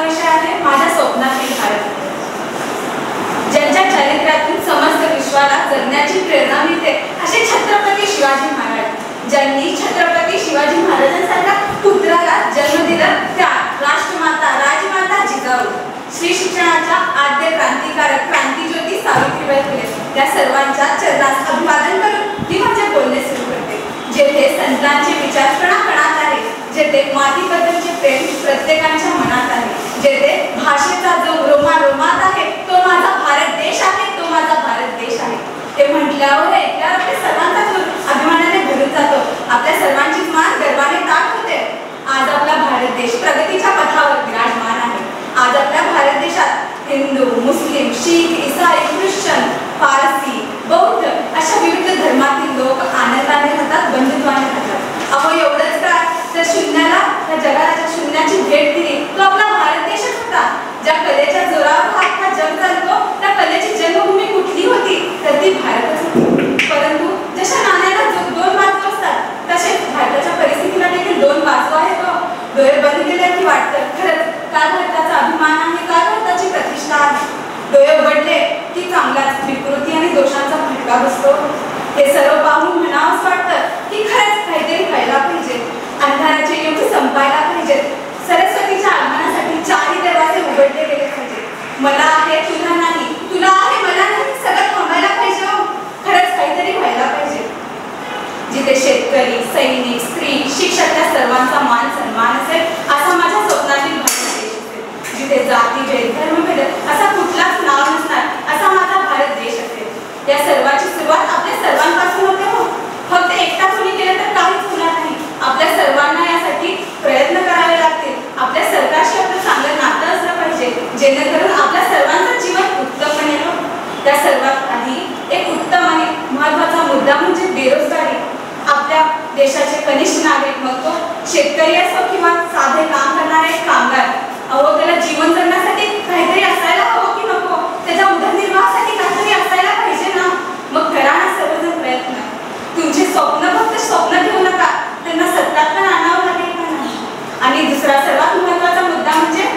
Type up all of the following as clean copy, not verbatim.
विषय आहे माझ्या स्वप्नातील भारत, ज्यांच्या चरित्रातून समस्त विश्वाला जगण्याची प्रेरणा मिळते असे छत्रपती शिवाजी महाराज, ज्यांनी छत्रपती शिवाजी महाराजांसारख्या पुत्राला जन्म दिला, त्या राष्ट्रमाता राजमाता जिजाऊ, श्री शिक्षणाच्या आद्य क्रांतिकारक क्रांतिज्योती सावित्रीबाई फुले, त्या सर्वांच्या चरणास अभिवादन करून मी माझे बोलणे सुरू करते. जेथे संतांचे विचार कणाकणात आहे, जेथे मातीबद्दलचे प्रेम प्रत्येकाच्या मनात आहे, जेथे भाषेचा जो रोमारोमात आहे, तो माझा भारत देश आहे, तो माझा भारत देश आहे. ते म्हटल्यावर ऐकल्यावर आपल्या सर्वांचा अभिमानाने भरून जातो, आपल्या सर्वांचीच मान गर्वाने ताठ होते. आज आपला भारत देश प्रगतीच्या पथावर विराजमान आहे. आज आपल्या भारत देशात हिंदू, मुस्लिम, शीख, ईसाई, ख्रिश्चन, पारसी, बौद्ध अशा विविध धर्मातील लोक आनंदाने राहतात, बंधुत्वाने राहतात. अहो एवढंच काय तर शून्याला, त्या जगाला ज्या शून्याची भेट दिली तो आपला भारत देशच होता. ज्या कलेच्या जोरावर हा जग चालतो, त्या कलेची जन्मभूमी कुठली होती तर ती भारतच होती. परंतु जशा नाण्याला दोन बाजू असतात तसे भारताच्या परिस्थितीला देखील दोन बाजू आहेत. डोळे बंद केले की वाटतं खरंच का भारताचा अभिमान आहे, का भारताची प्रतिष्ठा आहे. डोळे उघडले की चांगलाच विकृती आणि दोषांचा फटका बसतो. हे सर्व पाहून म्हणावंच वाटतं की खरंच काहीतरी व्हायला पाहिजे, अंधाराचे युग संपायला पाहिजेत, सरस्वतीच्या आगमनासाठी चारही दरवाजे उघडले गेले पाहिजे. मला आहे तुला नाही, तुला आहे मला नाही, सगळं थांबायला पाहिजे. खरंच काहीतरी व्हायला पाहिजे. जिथे शेतकरी, सैनिक, स्त्री, शिक्षक या सर्वांचा मान सन्मान असेल असा माझ्या स्वप्नातील भारत देश असेल. जिथे जातीभेद, धर्मभेद असा कुठलाच नाव नसणार असा माझा भारत देश असेल. या सर्वाची सुरुवात आपल्या सर्वांपासून होते. हो, फक्त एकटा कोणी केलं तर काहीच होणार नाही. आपल्या सर्वांना यासाठी प्रयत्न करावे लागतील. आपल्या सरकारशी आपलं चांगलं नातं असलं पाहिजे, जेणेकरून आपल्या सर्वांचं जीवन उत्तम बनेल. त्या सर्वात आधी एक उत्तम आणि महत्त्वाचा मुद्दा म्हणजे बेरोजगारी. आपल्या देशाचे कनिष्ठ नागरिक, मग तो शेतकरी असो किंवा साधे काम करणारे कामगार, अहो त्याला जीवन जगण्यासाठी काहीतरी असायला हवं की नको, त्याच्या उदरनिर्वाहासाठी काहीतरी असायला पाहिजे ना. मग करा ना सर्वजण प्रयत्न. तुमचे स्वप्न फक्त स्वप्न ठेवू नका, त्यांना सत्यात पण आणावं लागेल का नाही. आणि दुसरा सर्वात महत्त्वाचा मुद्दा म्हणजे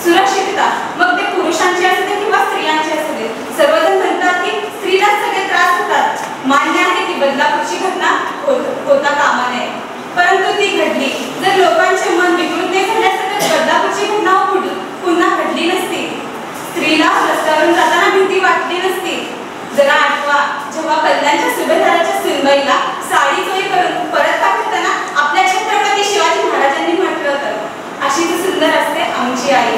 सुरक्षितता. मग ते पुरुषांची असू दे किंवा स्त्रियांची असू दे. सर्वजण म्हणतात की स्त्रीला सगळे त्रास होतात. मान्य आहे की बदलापूरची घटना होता कामा नये, परंतु ती घडली. जर लोकांचे मन विकृत नाही झाले असते तर बदलापूरची घटना पुन्हा घडली नसती. स्त्रीला रस्त्यावरून जाताना भीती वाटली नसती. जरा आठवा, जेव्हा कल्याणच्या सुभेदाराच्या सुनबाईला साडी चोरी करून परत पाठवताना आपल्या छत्रपती शिवाजी महाराजांनी म्हटलं होतं, अशी ती सुंदर असते आमची आई.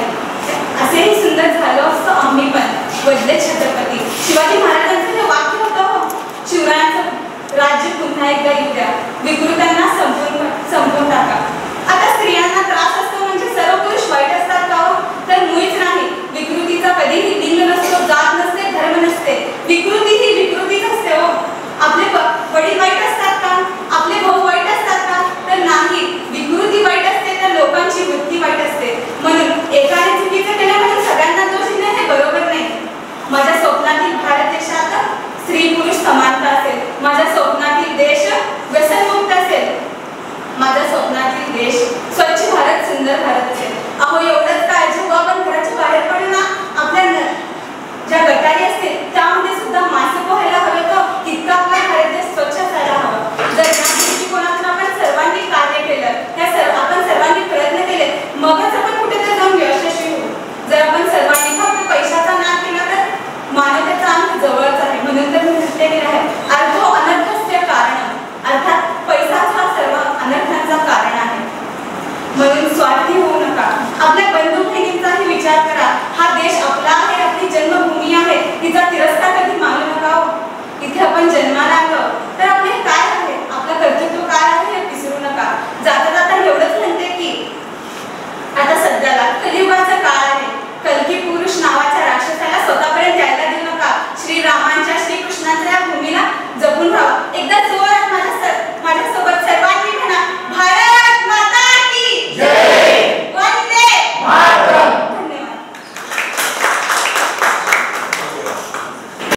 असेही सुंदर झालो असतो आम्ही पण, बदले छत्रपती. शिवाजी महाराजांचं हे वाक्य होतं. शिवरायांचं राज्य पुन्हा एकदा येऊ द्या, विकृतांना संपून टाका. आता स्त्रियांना त्रास